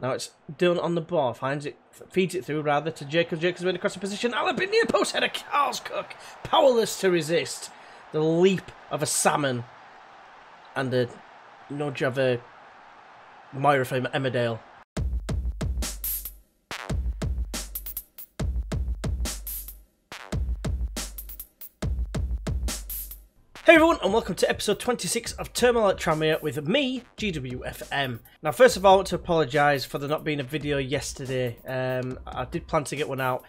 Now it's done on the ball. Feeds it through rather to Jacobs. Jacobs made across the position. Alabi near post header. Carl's Cook powerless to resist the leap of a salmon and the nudge of a Moira from Emmerdale. Hey everyone, and welcome to episode 26 of Turmoil at Tranmere with me, GWFM. Now, first of all, I want to apologise for there not being a video yesterday. I did plan to get one out,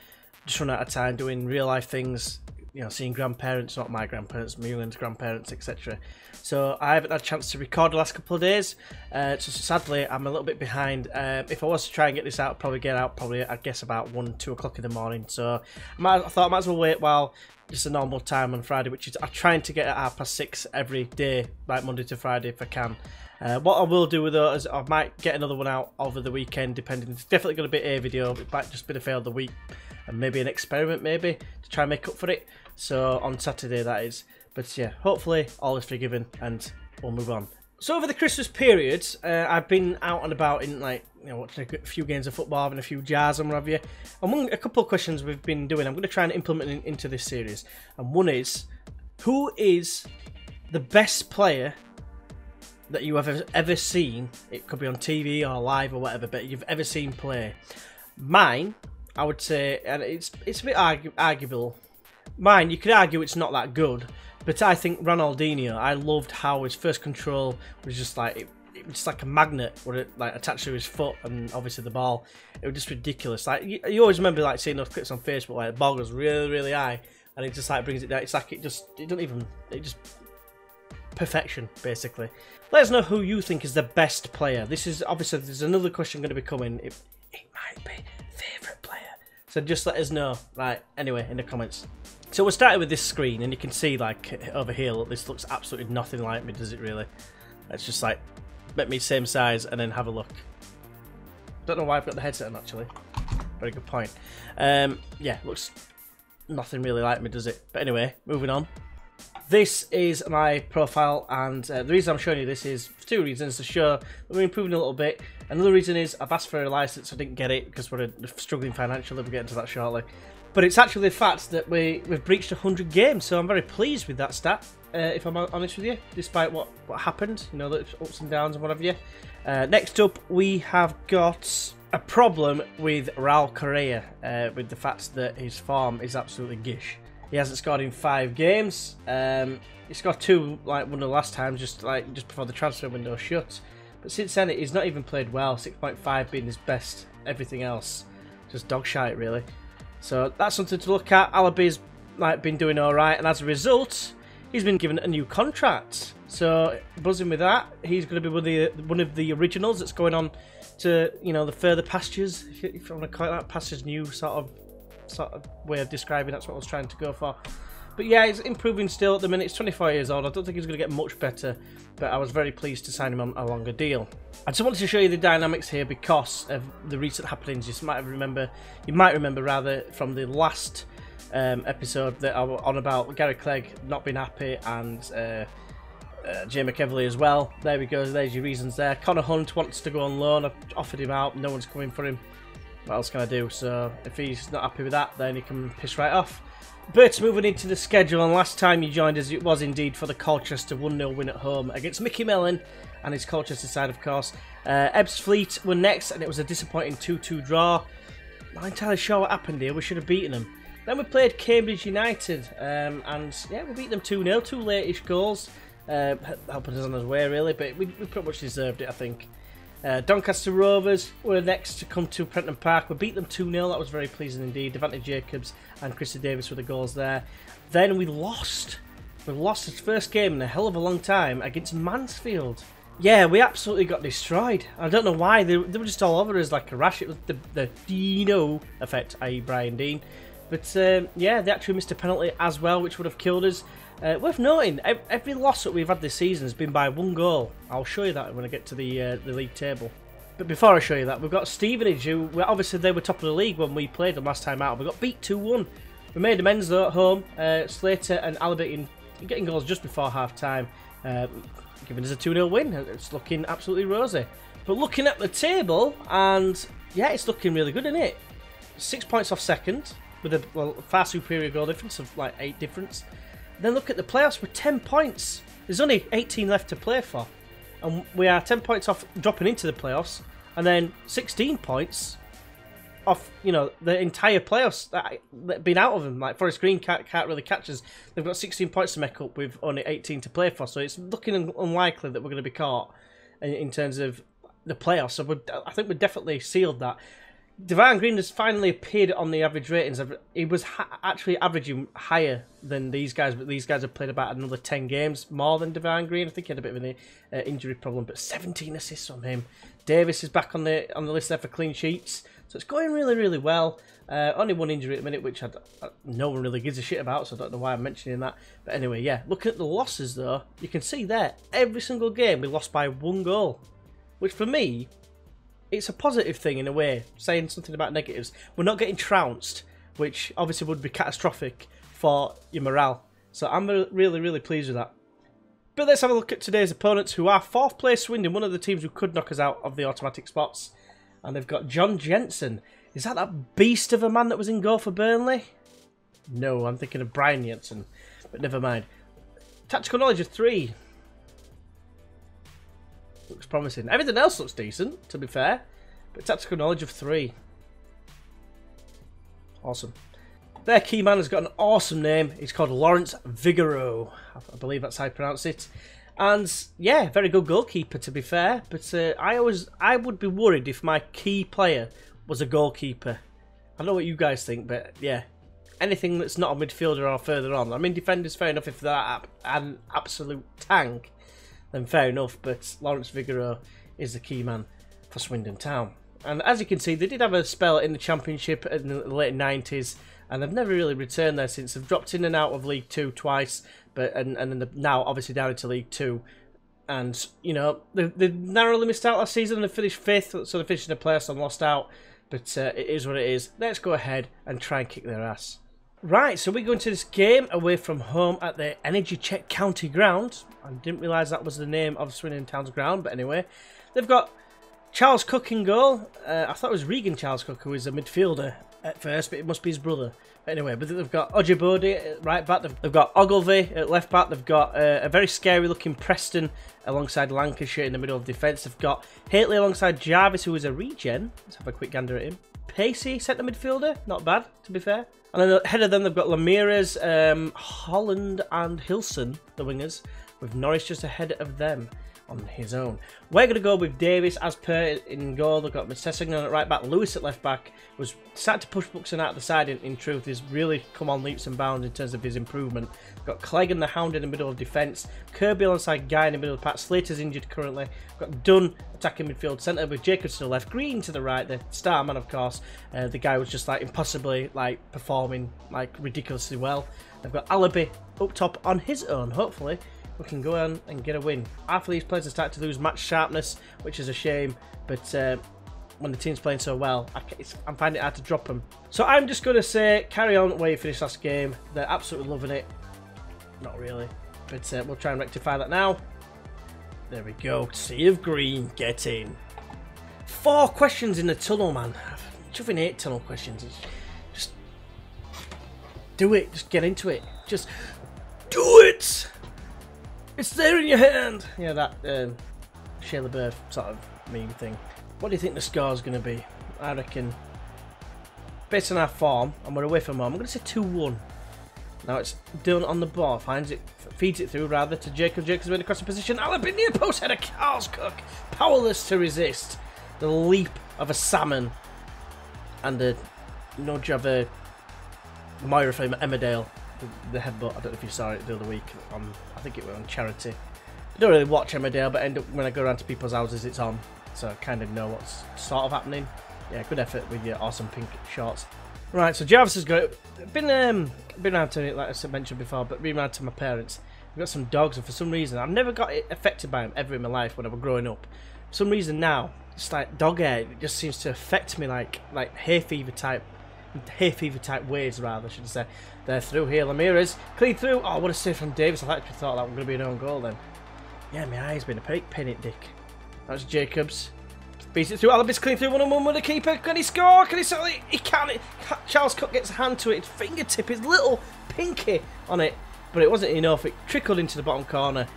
just run out of time doing real life things, you know, seeing grandparents, not my grandparents, Mewland's grandparents, etc. So I haven't had a chance to record the last couple of days, so sadly I'm a little bit behind. If I was to try and get this out, I'd probably get out I guess about 1-2 o'clock in the morning. So I thought I might as well wait while just a normal time on Friday, which is I'm trying to get at 6:30 every day, like Monday to Friday if I can. What I will do with those is I might get another one out over the weekend, depending. It's definitely going to be a video. It might just be the fail of the week and maybe an experiment, maybe to try and make up for it. So on Saturday that is. But yeah, hopefully all is forgiven and we'll move on. So over the Christmas period, I've been out and about in, like, you know, watching a few games of football, having a few jars and what have you. Among a couple of questions we've been doing, I'm going to try and implement it into this series. And one is, who is the best player that you have ever seen? It could be on TV or live or whatever, but you've ever seen play. Mine, I would say, and it's a bit arguable. Mine, you could argue it's not that good, but I think Ronaldinho, I loved how his first control was just like, it was just like a magnet, with it like attached to his foot, and obviously the ball. It was just ridiculous. Like you always remember like seeing those clips on Facebook, like the ball goes really, really high, and it just like brings it down. It's like it just perfection basically. Let us know who you think is the best player. This is obviously there's another question going to be coming. It might be favourite player. So just let us know. Right. Anyway, in the comments. So we're starting with this screen, and you can see like over here, look, this looks absolutely nothing like me, does it really? Let's just like make me same size and then have a look. Don't know why I've got the headset on actually. Very good point. Yeah, looks nothing really like me, does it? But anyway, moving on. This is my profile, and the reason I'm showing you this is for two reasons: to show that we're improving a little bit. Another reason is I've asked for a license, I didn't get it because we're struggling financially. We'll get into that shortly. But it's actually the fact that we've breached 100 games, so I'm very pleased with that stat, if I'm honest with you, despite what happened, you know, the ups and downs and whatever. Next up, we have got a problem with Raul Correa, with the fact that his form is absolutely gish. He hasn't scored in 5 games. He scored 2 like one of the last times, just before the transfer window shut. But since then, he's not even played well. 6.5 being his best. Everything else, just dog shite, really. So that's something to look at. Alabi's like been doing all right, and as a result, he's been given a new contract. So buzzing with that. He's going to be one of the originals that's going on to, you know, the further pastures, if you want to call it that, pastures new sort of way of describing. That's what I was trying to go for. But yeah, he's improving still at the minute. He's 24 years old. I don't think he's going to get much better, but I was very pleased to sign him on a longer deal. I just wanted to show you the dynamics here because of the recent happenings. You might remember rather from the last episode that I was on about Gary Clegg not being happy, and Jay McEverley as well. There we go. There's your reasons there. Connor Hunt wants to go on loan. I've offered him out. No one's coming for him. What else can I do? So if he's not happy with that, then he can piss right off. But moving into the schedule, and last time you joined us, it was indeed for the Colchester 1-0 win at home against Mickey Mellon and his Colchester side, of course. Ebbsfleet were next, and it was a disappointing 2-2 draw. Not entirely sure what happened here. We should have beaten them. Then we played Cambridge United, and yeah, we beat them 2-0. 2 late-ish goals, helping us on our way, really, but we pretty much deserved it, I think. Doncaster Rovers were next to come to Prenton Park. We beat them 2-0. That was very pleasing indeed. Devante Jacobs and Chrissy Davis were the goals there. Then we lost. We lost his first game in a hell of a long time against Mansfield. Yeah, we absolutely got destroyed. I don't know why. They were just all over us like a rash. It was the Dino effect, i.e. Brian Dean. But yeah, they actually missed a penalty as well, which would have killed us. Worth noting, every loss that we've had this season has been by 1 goal. I'll show you that when I get to the league table. But before I show you that, we've got Stevenage, who obviously they were top of the league when we played them last time out. We got beat 2-1. We made amends though at home. Slater and Alabi getting goals just before half time, giving us a 2-0 win. It's looking absolutely rosy. But looking at the table, and yeah, it's looking really good, isn't it? 6 points off second, with a far superior goal difference of like 8 difference. Then look at the playoffs with 10 points. There's only 18 left to play for. And we are 10 points off dropping into the playoffs. And then 16 points off, you know, the entire playoffs that been out of them. Like Forest Green can't really catch us. They've got 16 points to make up with only 18 to play for. So it's looking unlikely that we're going to be caught in terms of the playoffs. So I think we're definitely sealed that. Divine Green has finally appeared on the average ratings. He was actually averaging higher than these guys, but these guys have played about another 10 games more than Divine Green. I think he had a bit of an injury problem, but 17 assists from him. Davis is back on the list there for clean sheets, so it's going really, really well. Only one injury at the minute, which no one really gives a shit about, so I don't know why I'm mentioning that. But anyway, yeah, looking at the losses though, you can see there, every single game we lost by 1 goal, which for me, it's a positive thing in a way, saying something about negatives. We're not getting trounced, which obviously would be catastrophic for your morale. So I'm really, really pleased with that. But let's have a look at today's opponents, who are 4th place Swindon, one of the teams who could knock us out of the automatic spots. And they've got John Jensen. Is that beast of a man that was in goal for Burnley? No, I'm thinking of Brian Jensen, but never mind. Tactical knowledge of 3. Looks promising. Everything else looks decent, to be fair. But tactical knowledge of 3. Awesome. Their key man has got an awesome name. He's called Lawrence Vigoureau. I believe that's how you pronounce it. And yeah, very good goalkeeper, to be fair. But I would be worried if my key player was a goalkeeper. I don't know what you guys think, but yeah. Anything that's not a midfielder or further on. I mean, defenders, fair enough if they're an absolute tank. Then fair enough, but Lawrence Vigoureau is the key man for Swindon Town. And as you can see, they did have a spell in the Championship in the late 90s, and they've never really returned there since. They've dropped in and out of League 2 twice, but and then they're now obviously down into League 2. And, you know, they narrowly missed out last season and they finished 5th, so they finished in the playoffs and lost out. But it is what it is. Let's go ahead and try and kick their ass. Right, so we go into this game away from home at the Energy Check County Ground. I didn't realise that was the name of Swindon Town's ground, but anyway. They've got Charles Cook in goal. I thought it was Regan Charles Cook, who was a midfielder at first, but it must be his brother. But anyway, but they've got Ojibodi at right back. They've got Ogilvie at left back. They've got a very scary looking Preston alongside Lancashire in the middle of defence. They've got Haitley alongside Jarvis, who is a regen. Let's have a quick gander at him. Pacey, centre midfielder. Not bad, to be fair. And then ahead of them, they've got Ramirez, Holland and Hilson, the wingers, with Norris just ahead of them on his own. We're going to go with Davis as per in goal. They've got Messegnan at right back, Lewis at left back, was starting to push Buxton out the side in truth. He's really come on leaps and bounds in terms of his improvement. We've got Clegg and the Hound in the middle of defence, Kirby alongside Guy in the middle of the pack, Slater's injured currently. We've got Dunn attacking midfield centre with Jacobs to the left, Green to the right, the star man of course. The guy was just like impossibly like performing like ridiculously well. They've got Alabi up top on his own, hopefully. We can go on and get a win. Half of these players are starting to lose match sharpness, which is a shame, but when the team's playing so well, I'm finding it hard to drop them. So I'm just going to say, carry on where you finished last game. They're absolutely loving it. Not really, but we'll try and rectify that now. There we go. Sea of Green, get in. 4 questions in the tunnel, man. I chuffing 8 tunnel questions. Just do it. Just get into it. Just do it. It's there in your hand! Yeah, that Shia LaBeouf sort of meme thing. What do you think the score's going to be? I reckon, based on our form, and we're away from home, I'm going to say 2-1. Now it's done on the ball, finds it, feeds it through rather to Jacob. Jacobs went across the position. Alabi near post header, Charles Cook, powerless to resist the leap of a salmon and the nudge of a Moira from Emmerdale. The headbutt, I don't know if you saw it the other week on, I think it was on Charity. I don't really watch Emmerdale, but end up when I go around to people's houses it's on, so I kind of know what's sort of happening. Yeah, good effort with your awesome pink shorts. Right, so Jarvis has got been around to it, like I mentioned before, but been around to my parents. We've got some dogs, and for some reason I've never got affected by them ever in my life when I was growing up. For some reason now, it's like dog hair, it just seems to affect me like hay fever type ways rather, should I say. They're through here, Ramirez, clean through. Oh, what a save from Davis. I actually thought that was going to be an own goal then. Yeah, my eye's been a pain it, Dick. That's Jacobs. Beats it through. Alabi's clean through 1-on-1 with the keeper. Can he score? Can he score? He can't. Charles Cook gets a hand to it. His fingertip, his little pinky on it. But it wasn't enough. It trickled into the bottom corner.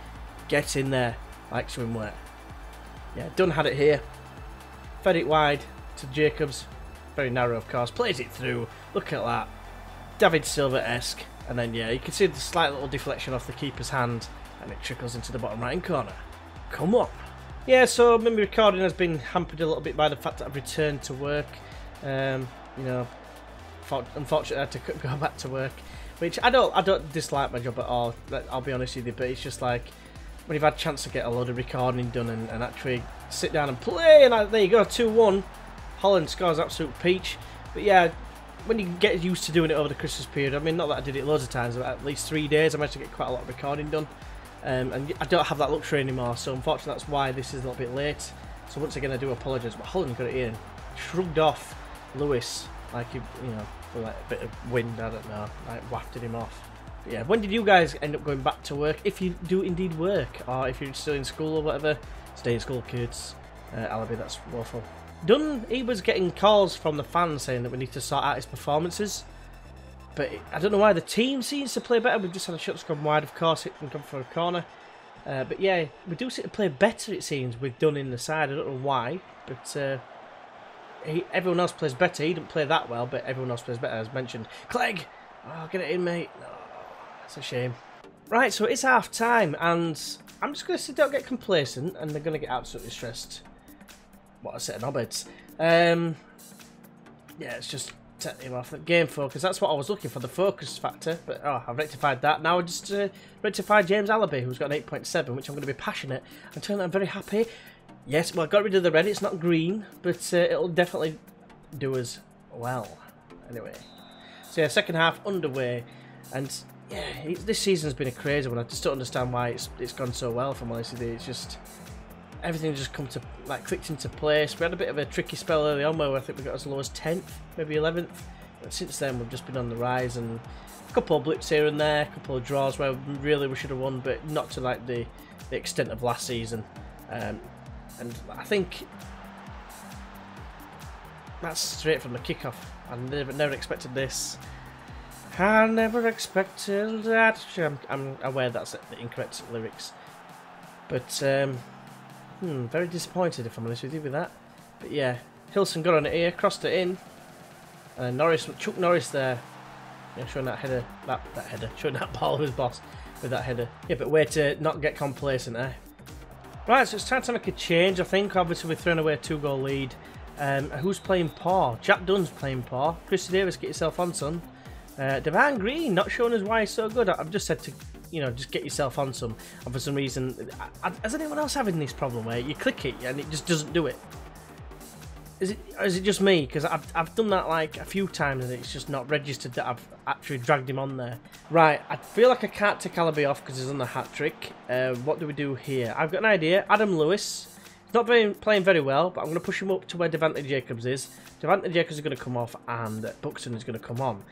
Get in there like swimwear. Yeah, Dunn had it here. Fed it wide to Jacobs. Very narrow, of course. Plays it through. Look at that. David Silva-esque. And then, yeah, you can see the slight little deflection off the keeper's hand. And it trickles into the bottom right-hand corner. Come on. Yeah, so maybe recording has been hampered a little bit by the fact that I've returned to work. You know, unfortunately I had to go back to work. Which I don't dislike my job at all, I'll be honest with you, but it's just like when you've had a chance to get a load of recording done and actually sit down and play, and there you go, 2-1. Holland scores absolute peach. But yeah, when you get used to doing it over the Christmas period, I mean, not that I did it loads of times, but at least 3 days I managed to get quite a lot of recording done. And I don't have that luxury anymore, so unfortunately that's why this is a little bit late. So once again I do apologise, but Holland got it in, shrugged off Lewis like you know, for like a bit of wind, I don't know, like wafted him off. But yeah, when did you guys end up going back to work? If you do indeed work, or if you're still in school or whatever, stay in school, kids. Alabi, that's woeful. Dunn, he was getting calls from the fans saying that we need to sort out his performances. But I don't know why the team seems to play better. We've just had a shot gone wide, of course, it can come from a corner. But yeah, we do seem to play better, it seems, with Dunn in the side. I don't know why, but everyone else plays better. He didn't play that well, but everyone else plays better, as mentioned. Clegg! Oh, get it in, mate. No, that's a shame. Right, so it's half time, and I'm just going to sit down and get complacent, and they're going to get absolutely stressed. What a set of knobheads. Yeah, it's just set him off. Game focus, that's what I was looking for, the focus factor. But oh, I've rectified that. Now I just rectified James Alabi, who's got an 8.7, which I'm going to be passionate. I'm telling you, I'm very happy. Yes, well, I got rid of the red. It's not green, but it'll definitely do us well. Anyway, so yeah, second half underway, and yeah, this season's been a crazy one. I just don't understand why it's gone so well. From honest with you, it's just everything just come to like clicked into place. We had a bit of a tricky spell early on where I think we got as low as 10th, maybe 11th. But since then, we've just been on the rise, and a couple of blips here and there, a couple of draws where really we should have won, but not to like the extent of last season. And I think that's straight from the kickoff. I never expected this. I never expected that. I'm aware that's the incorrect lyrics, but very disappointed if I'm honest with you with that. But yeah, Hilson got on it here, crossed it in, and Chuck Norris there, yeah, showing that header, that header, showing that ball to his boss with that header. Yeah, but way to not get complacent, eh? Right, so it's time to make a change, I think. Obviously, we've thrown away a 2-goal lead. Who's playing Paw? Jack Dunn's playing Paw. Chrissy Davis, get yourself on, son. Devon Green, not showing us why he's so good. I've just said to, you know, just get yourself on some. And for some reason, is anyone else having this problem where you click it and it just doesn't do it? Is it just me? Because I've done that like a few times and it's just not registered that I've actually dragged him on there. Right, I feel like I can't take Alabi off because he's on the hat-trick. What do we do here? I've got an idea. Adam Lewis. He's not playing very well, but I'm going to push him up to where Devante Jacobs is. Devante Jacobs is going to come off and Buxton is going to come on.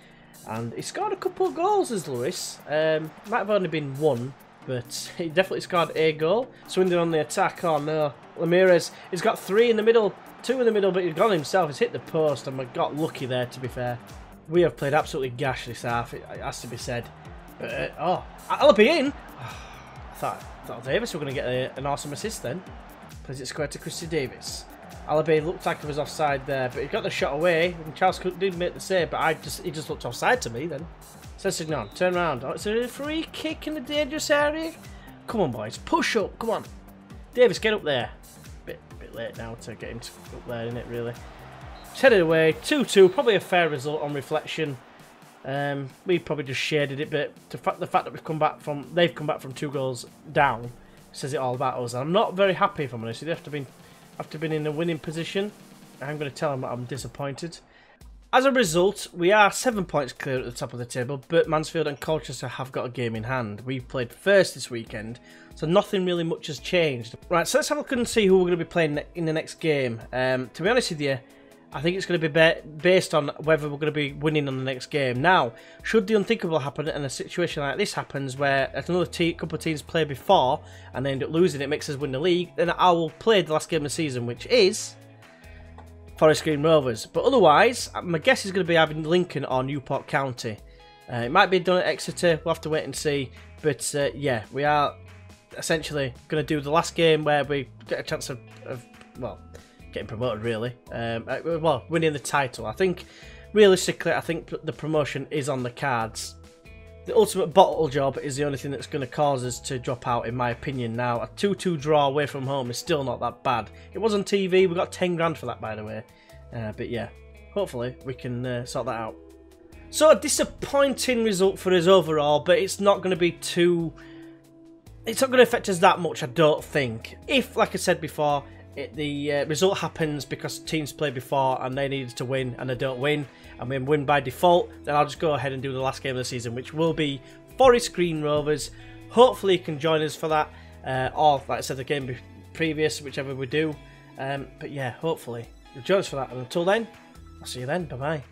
And he scored a couple of goals as Lewis. Might have only been one, but he definitely scored a goal. Swindon on the attack. Oh no. Ramirez, he's got 3 in the middle. 2 in the middle, but he's gone himself. He's hit the post, and we got lucky there, to be fair. We have played absolutely gash this half, it has to be said. Oh, Alabi in! Oh, I thought Davis were going to get an awesome assist then. Plays it square to Christy Davis. Alabi looked like he was offside there, but he got the shot away. And Charles Cook did make the save, but he just looked offside to me then. Sessignon, turn around. Oh, it's a free kick in the dangerous area. Come on, boys, push up, come on. Davis, get up there. Bit late now to get him up there, isn't it, really? Headed away, 2-2, probably a fair result on reflection. We probably just shaded it, but the fact that they've come back from 2 goals down says it all about us. And I'm not very happy, if I'm honest. After being in a winning position, I'm going to tell them that I'm disappointed. As a result, we are 7 points clear at the top of the table, but Mansfield and Colchester have got a game in hand. We've played first this weekend, so nothing really much has changed. Right, so let's have a look and see who we're going to be playing in the next game. To be honest with you, I think it's going to be based on whether we're going to be winning on the next game. Now, should the unthinkable happen and a situation like this happens where another couple of teams play before and they end up losing, it makes us win the league, then I will play the last game of the season, which is Forest Green Rovers. But otherwise, my guess is going to be having Lincoln or Newport County. It might be done at Exeter, we'll have to wait and see. But yeah, we are essentially going to do the last game where we get a chance of well, getting promoted really. Well, winning the title. I think, realistically, I think the promotion is on the cards. The ultimate bottle job is the only thing that's going to cause us to drop out, in my opinion. Now, a 2-2 draw away from home is still not that bad. It was on TV, we got 10 grand for that, by the way. But yeah, hopefully we can sort that out. So a disappointing result for us overall, but it's not going to be too... It's not going to affect us that much, I don't think. If, like I said before, the result happens because teams played before and they needed to win and they don't win, and we win by default, then I'll just go ahead and do the last game of the season, which will be Forest Green Rovers. Hopefully you can join us for that, or like I said, the game previous, whichever we do. But yeah, hopefully you'll join us for that, and until then, I'll see you then, bye bye.